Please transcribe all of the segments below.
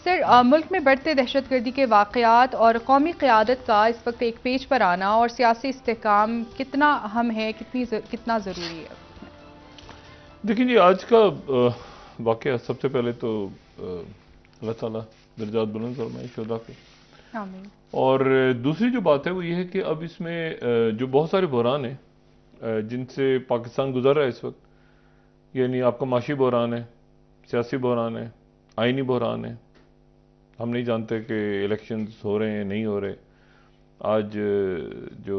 Sir, मुल्क में बढ़ते दहशतगर्दी के वाक़यात और कौमी क़यादत का इस वक्त एक पेज पर आना और सियासी इस्तेहकाम कितना अहम है, कितना ज़रूरी है? देखिए जी, आज का वाक़या सबसे पहले तो अल्लाह ताला दर्जात बुलंद फरमाए शुहदा के। आमीन। और दूसरी जो बात है वो ये है कि अब इसमें जो बहुत सारे बहरान हैं जिनसे पाकिस्तान गुजर रहा है इस वक्त, यानी आपका माशी बहरान है, सियासी बहरान है, आइनी बहरान है। हम नहीं जानते कि इलेक्शंस हो रहे हैं नहीं हो रहे। आज जो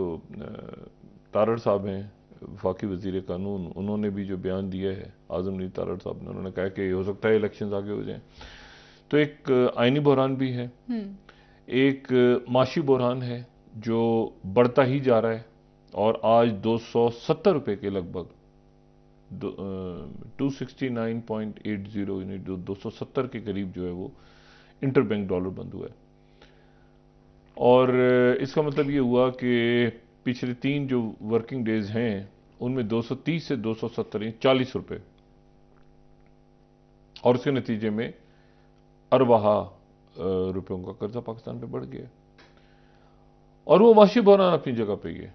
तारड़ साहब हैं, वफाकी वजीर कानून, उन्होंने भी जो बयान दिया है, आजम नीर तारड़ साहब ने, उन्होंने कहा कि हो सकता है इलेक्शंस आगे हो जाएं। तो एक आइनी बहरान भी है, एक माशी बहरान है जो बढ़ता ही जा रहा है। और आज 270 रुपये के लगभग 269.80 यानी 270 के करीब जो है वो इंटरबैंक डॉलर बंद हुआ है। और इसका मतलब ये हुआ कि पिछले 3 जो वर्किंग डेज हैं उनमें 230 से 270 40 रुपये, और उसके नतीजे में अरबाहा रुपयों का कर्जा पाकिस्तान पे बढ़ गया। और वो माशी बहरान अपनी जगह पे ही है,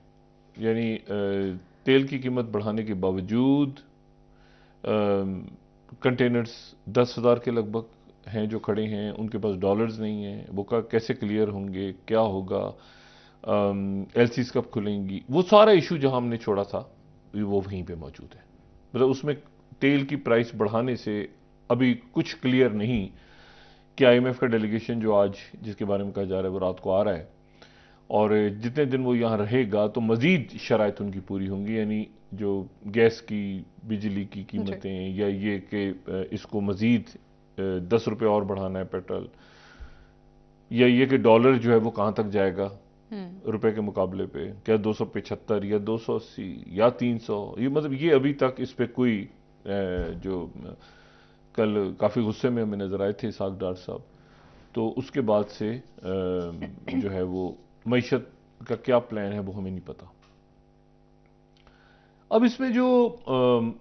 यानी तेल की कीमत बढ़ाने के बावजूद कंटेनर्स 10,000 के लगभग हैं जो खड़े हैं, उनके पास डॉलर्स नहीं हैं, वो कैसे क्लियर होंगे, क्या होगा, एलसीज कब खुलेंगी, वो सारा इशू जहां हमने छोड़ा था वो वहीं पे मौजूद है। मतलब उसमें तेल की प्राइस बढ़ाने से अभी कुछ क्लियर नहीं कि आईएमएफ का डेलीगेशन जो आज जिसके बारे में कहा जा रहा है वो रात को आ रहा है, और जितने दिन वो यहाँ रहेगा तो मजीद शराइत उनकी पूरी होंगी, यानी जो गैस की, बिजली की कीमतें, या ये कि इसको मजीद 10 रुपये और बढ़ाना है पेट्रोल, या ये कि डॉलर जो है वो कहाँ तक जाएगा रुपए के मुकाबले पे, क्या 275 या 280 या 300, ये मतलब ये अभी तक इस पे कोई जो कल काफ़ी गुस्से में हमें नजर आए थे इसाक डार साहब, तो उसके बाद से जो है वो मईशत का क्या प्लान है वो हमें नहीं पता। अब इसमें जो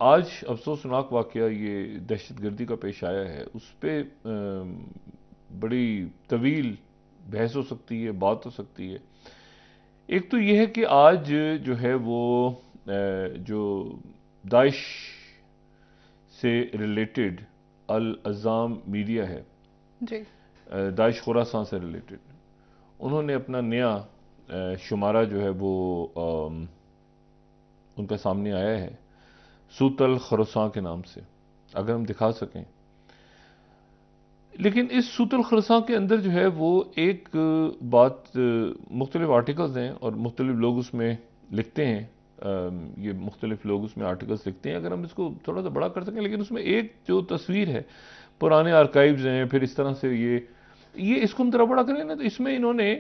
आज अफसोसनाक वाकया ये दहशतगर्दी का पेश आया है, उस पर बड़ी तवील बहस हो सकती है, बात हो सकती है। एक तो ये है कि आज जो है वो जो दाइश से रिलेटेड अल अज़ाम मीडिया है जी। दाइश खुरासान से रिलेटेड, उन्होंने अपना नया शुमारा जो है वो उनका सामने आया है सूतल खरसां के नाम से, अगर हम दिखा सकें। लेकिन इस सूतल खरसां के अंदर जो है वो एक बात, मुख्तलिफ आर्टिकल्स हैं और मुख्तलिफ लोग उसमें लिखते हैं, ये मुख्तलिफ लोग उसमें आर्टिकल्स लिखते हैं, अगर हम इसको थोड़ा सा बड़ा कर सकें। लेकिन उसमें एक जो तस्वीर है, पुराने आर्काइव्स हैं, फिर इस तरह से ये इसको हम थोड़ा बड़ा करें ना, तो इसमें इन्होंने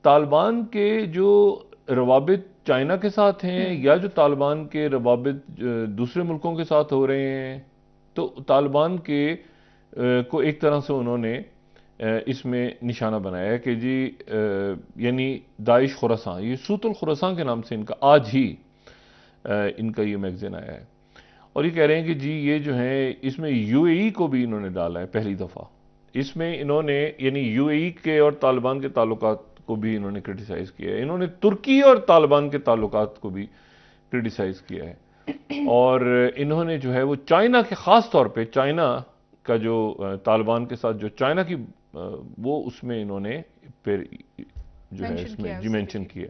तालिबान के जो रवाबित चाइना के साथ हैं या जो तालिबान के रवाबित दूसरे मुल्कों के साथ हो रहे हैं, तो तालिबान के को एक तरह से उन्होंने इसमें निशाना बनाया है कि जी यानी दाइश खुरासान, ये सूतुल खुरासान के नाम से इनका आज ही इनका ये मैगजीन आया है। और ये कह रहे हैं कि जी ये जो है इसमें यूएई को भी इन्होंने डाला है पहली दफ़ा। इसमें इन्होंने यानी यूएई के और तालिबान के ताल्लुकात को भी इन्होंने क्रिटिसाइज किया है, इन्होंने तुर्की और तालिबान के ताल्लुकात को भी क्रिटिसाइज किया है, और इन्होंने जो है वो चाइना के ख़ास तौर पे चाइना का जो तालिबान के साथ जो चाइना की वो उसमें इन्होंने फिर जो है इसमें जी मेंशन किया।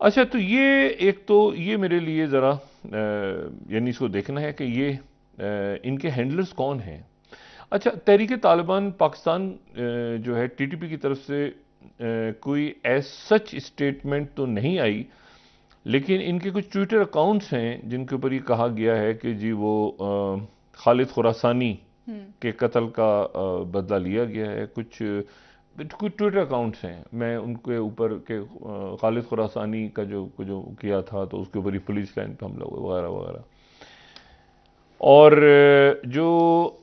अच्छा, तो ये एक तो ये मेरे लिए ज़रा यानी इसको देखना है कि ये इनके हैंडलर्स कौन हैं। अच्छा, तहरीक तालिबान पाकिस्तान जो है टीटीपी की तरफ से कोई एज सच स्टेटमेंट तो नहीं आई, लेकिन इनके कुछ ट्विटर अकाउंट्स हैं जिनके ऊपर ये कहा गया है कि जी वो खालिद खुरासानी के कत्ल का बदला लिया गया है। कुछ ट्विटर अकाउंट्स हैं, मैं उनके ऊपर के खालिद खुरासानी का जो किया था तो उसके ऊपर ही पुलिस लाइन पे हमला हुआ वगैरह वगैरह। और जो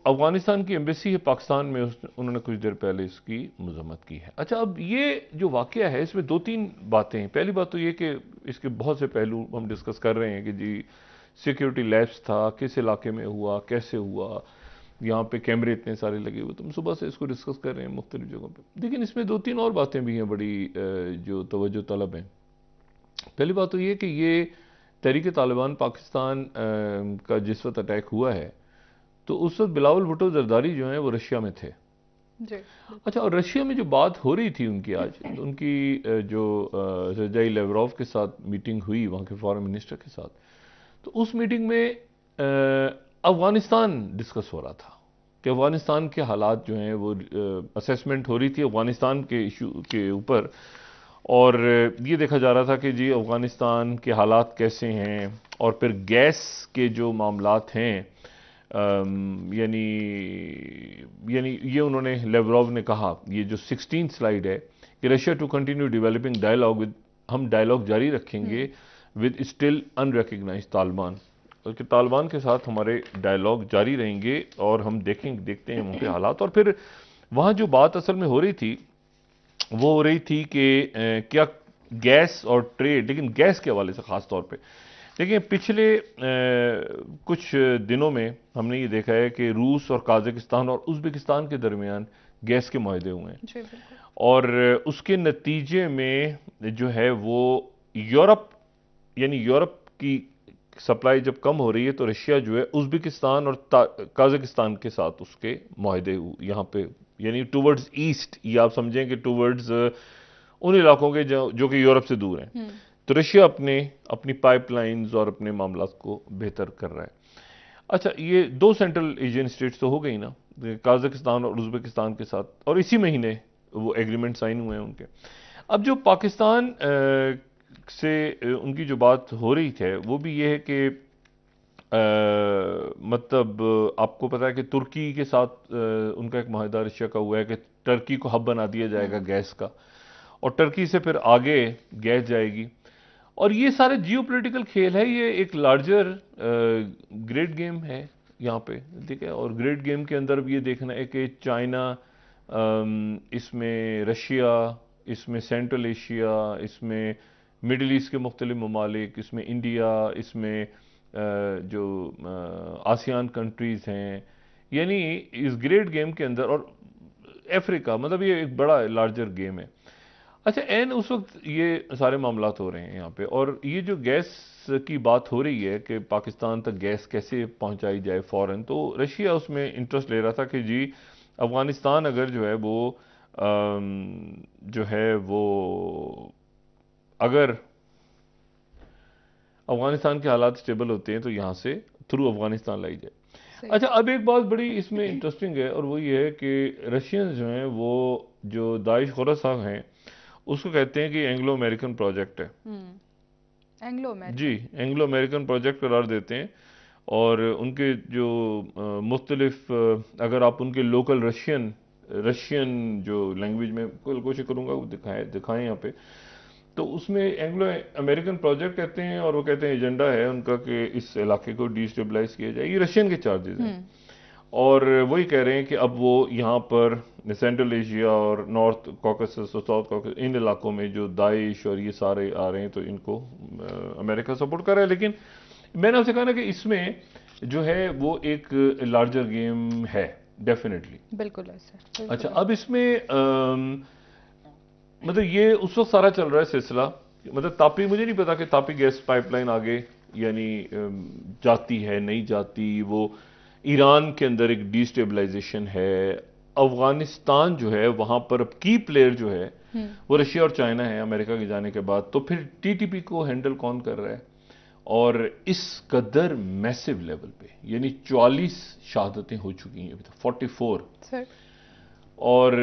अफगानिस्तान की एम्बेसी है पाकिस्तान में, उन्होंने कुछ देर पहले इसकी मजम्मत की है। अच्छा, अब ये जो वाकया है इसमें 2-3 बातें हैं। पहली बात तो ये कि इसके बहुत से पहलू हम डिस्कस कर रहे हैं कि जी सिक्योरिटी लैप्स था, किस इलाके में हुआ, कैसे हुआ, यहाँ पे कैमरे इतने सारे लगे हुए, तो हम सुबह से इसको डिस्कस कर रहे हैं मुख्तलिफ जगहों पे। लेकिन इसमें दो तीन और बातें भी हैं बड़ी जो तवज्जो तलब हैं। पहली बात तो ये कि ये तहरीक तालिबान पाकिस्तान का जिस वक्त अटैक हुआ है, तो उस वक्त बिलावल भुट्टो जरदारी जो हैं वो रशिया में थे। जी। अच्छा, और रशिया में जो बात हो रही थी उनकी आज, उनकी जो सर्जाई लेवरोव के साथ मीटिंग हुई वहाँ के फॉरेन मिनिस्टर के साथ, तो उस मीटिंग में अफगानिस्तान डिस्कस हो रहा था कि अफगानिस्तान के हालात जो हैं वो असेसमेंट हो रही थी अफगानिस्तान के इशू के ऊपर। और ये देखा जा रहा था कि जी अफगानिस्तान के हालात कैसे हैं, और फिर गैस के जो मामलात हैं, यानी यानी ये उन्होंने लेवरोव ने कहा, ये जो 16 स्लाइड है कि Russia to continue developing dialogue with, हम डायलॉग जारी रखेंगे विद स्टिल अनरिकग्नाइज्ड तालिबान, कि तालिबान के साथ हमारे डायलॉग जारी रहेंगे और हम देखते हैं उनके हालात। और फिर वहाँ जो बात असल में हो रही थी वो हो रही थी कि क्या गैस और ट्रेड, लेकिन गैस के हवाले से ख़ास तौर पे देखिए पिछले कुछ दिनों में हमने ये देखा है कि रूस और काज़ाकिस्तान और उज़्बेकिस्तान के दरमियान गैस के मुआहदे हुए हैं, और उसके नतीजे में जो है वो यूरोप, यानी यूरोप की सप्लाई जब कम हो रही है तो रशिया जो है उज़्बेकिस्तान और काज़ाकिस्तान के साथ उसके मुआहदे यहाँ पे, यानी टूवर्ड्स ईस्ट, ये आप समझें कि टूवर्ड्स उन इलाकों के जो कि यूरोप से दूर हैं। तो रशिया अपनी पाइपलाइंस और अपने मामलात को बेहतर कर रहा है। अच्छा, ये दो सेंट्रल एशियन स्टेट्स तो हो गई ना, काज़ाकिस्तान और उज़्बेकिस्तान के साथ, और इसी महीने वो एग्रीमेंट साइन हुए हैं उनके। अब जो पाकिस्तान से उनकी जो बात हो रही है वो भी ये है कि मतलब आपको पता है कि तुर्की के साथ उनका एक मुआहदा रशिया का हुआ है कि टर्की को हब बना दिया जाएगा गैस का, और टर्की से फिर आगे गैस जाएगी। और ये सारे जियोपॉलिटिकल खेल है, ये एक लार्जर ग्रेट गेम है यहाँ पे, ठीक है। और ग्रेट गेम के अंदर भी ये देखना है कि चाइना, इसमें रशिया, इसमें सेंट्रल एशिया, इसमें मिडिल ईस्ट के मुख्तलिफ ममालिक, इसमें इंडिया, इसमें जो आसियान कंट्रीज़ हैं, यानी इस ग्रेट गेम के अंदर, और अफ्रीका, मतलब ये एक बड़ा लार्जर गेम है। अच्छा, एन उस वक्त ये सारे मामलात हो रहे हैं यहाँ पे, और ये जो गैस की बात हो रही है कि पाकिस्तान तक गैस कैसे पहुँचाई जाए फ़ौरन, तो रशिया उसमें इंटरेस्ट ले रहा था कि जी अफ़गानिस्तान अगर जो है वो अगर अफगानिस्तान के हालात स्टेबल होते हैं तो यहाँ से थ्रू अफगानिस्तान लाई जाए। अच्छा, अब एक बात बड़ी इसमें इंटरेस्टिंग है, और वो ये है कि रशियंस जो हैं वो जो दाइश खोरासान हैं उसको कहते हैं कि एंग्लो अमेरिकन प्रोजेक्ट है। एंग्लो अमेरिकन, जी, एंग्लो अमेरिकन प्रोजेक्ट करार देते हैं, और उनके जो मुख्तलिफ, अगर आप उनके लोकल रशियन जो लैंग्वेज में कोशिश करूँगा वो दिखाएं यहाँ पे, तो उसमें एंग्लो अमेरिकन प्रोजेक्ट कहते हैं, और वो कहते हैं एजेंडा है उनका कि इस इलाके को डिस्टेबलाइज किया जाए। ये रशियन के चार्जेस हैं, और वही कह रहे हैं कि अब वो यहाँ पर सेंट्रल एशिया और नॉर्थ कॉकसस और साउथ कॉकसस, इन इलाकों में जो दाइश और ये सारे आ रहे हैं तो इनको अमेरिका सपोर्ट कर रहा है। लेकिन मैंने आपसे कहा ना कि इसमें जो है वो एक लार्जर गेम है, डेफिनेटली। बिल्कुल ऐसा। अच्छा, अब इसमें मतलब ये उस वक्त सारा चल रहा है सिलसिला, मतलब तापी, मुझे नहीं पता कि तापी गैस पाइपलाइन आगे यानी जाती है नहीं जाती, वो ईरान के अंदर एक डिस्टेबलाइजेशन है। अफगानिस्तान जो है वहां पर अब की प्लेयर जो है वो रशिया और चाइना है अमेरिका के जाने के बाद, तो फिर टीटीपी को हैंडल कौन कर रहा है? और इस कदर मैसिव लेवल पे, यानी 44 शहादतें हो चुकी हैं अभी तक, 44 सर। और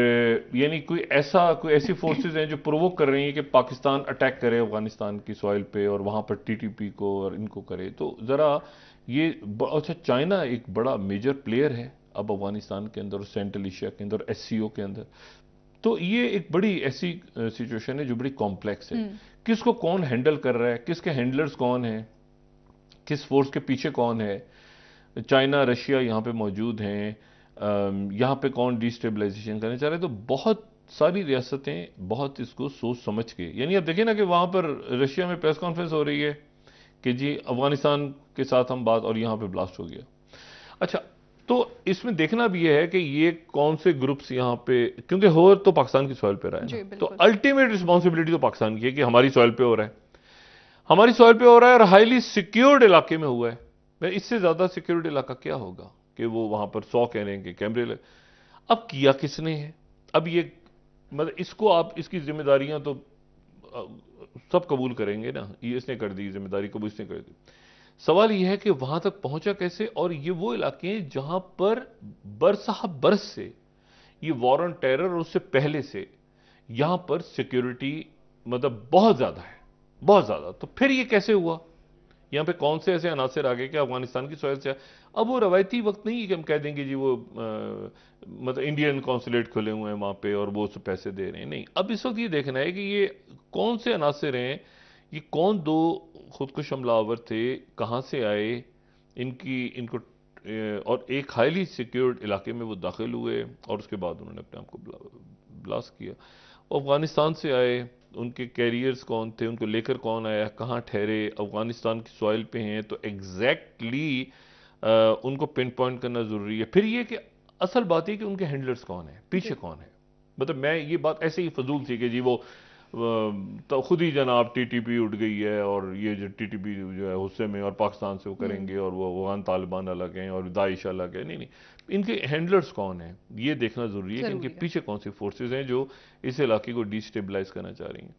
यानी कोई ऐसी फोर्सेस हैं जो प्रोवोक कर रही हैं कि पाकिस्तान अटैक करे अफगानिस्तान की सॉइल पे और वहां पर टीटीपी को और इनको करे। तो जरा ये अच्छा, चाइना एक बड़ा मेजर प्लेयर है अब अफगानिस्तान के अंदर, सेंट्रल एशिया के अंदर, एससीओ के अंदर। तो ये एक बड़ी ऐसी सिचुएशन है जो बड़ी कॉम्प्लेक्स है। किसको कौन हैंडल कर रहा है, किसके हैंडलर्स कौन है, किस फोर्स के पीछे कौन है? चाइना, रशिया यहाँ पे मौजूद हैं, यहाँ पे कौन डिस्टेबलाइजेशन करने चाह रहे हैं? तो बहुत सारी रियासतें बहुत इसको सोच समझ के, यानी अब देखिए ना कि वहाँ पर रशिया में प्रेस कॉन्फ्रेंस हो रही है कि जी अफगानिस्तान के साथ हम बात, और यहाँ पे ब्लास्ट हो गया। अच्छा, तो इसमें देखना भी ये है कि ये कौन से ग्रुप्स यहाँ पे, क्योंकि हो तो पाकिस्तान की सॉइल पे रहा है जी ना, तो बिल्कुल। अल्टीमेट रिस्पॉन्सिबिलिटी तो पाकिस्तान की है कि हमारी सॉइल पे हो रहा है, हमारी सॉइल पे हो रहा है और हाईली सिक्योर्ड इलाके में हुआ है। मैं इससे ज्यादा सिक्योर्ड इलाका क्या होगा कि वो वहां पर 100 कह रहे हैं कि कैमरे लगे। अब किया किसने है? अब ये मतलब इसको आप इसकी जिम्मेदारियां तो अ, सब कबूल करेंगे ना, ये इसने कर दी जिम्मेदारी कबूल, इसने कर दी। सवाल यह है कि वहां तक पहुंचा कैसे, और ये वो इलाके हैं जहां पर बरसहा बरस से ये वॉर ऑन टेरर और उससे पहले से यहां पर सिक्योरिटी मतलब बहुत ज्यादा है, बहुत ज्यादा। तो फिर ये कैसे हुआ? यहां पे कौन से ऐसे अनासर आ गए कि अफगानिस्तान की सॉइल से? अब वो रवायती वक्त नहीं है कि हम कह देंगे जी वो मतलब इंडियन कॉन्सुलेट खुले हुए हैं वहां पे और वो सब पैसे दे रहे हैं, नहीं। अब इस वक्त ये देखना है कि ये कौन से अनासर हैं, ये कौन दो खुदकुश हमलावर थे, कहां से आए, इनको और एक हाईली सिक्योर्ड इलाके में वो दाखिल हुए और उसके बाद उन्होंने अपने आप को ब्लास्ट किया। अफगानिस्तान से आए, उनके कैरियर्स कौन थे, उनको लेकर कौन आया, कहाँ ठहरे, अफगानिस्तान की सॉइल पे हैं तो एग्जैक्टली उनको पिन पॉइंट करना जरूरी है। फिर ये कि असल बात है कि उनके हैंडलर्स कौन है, पीछे कौन है। मतलब मैं ये बात ऐसे ही फजूल थी कि जी वो तो खुद ही जनाब टीटीपी उठ गई है और ये जो टीटीपी जो है गुस्से में और पाकिस्तान से वो करेंगे और वो अफगान तालिबान अलग हैं और दाइश अलग है। नहीं नहीं, इनके हैंडलर्स कौन है ये देखना जरूरी है कि इनके जरूरी है। पीछे कौन सी फोर्सेज हैं जो इस इलाके को डिस्टेबलाइज करना चाह रही हैं।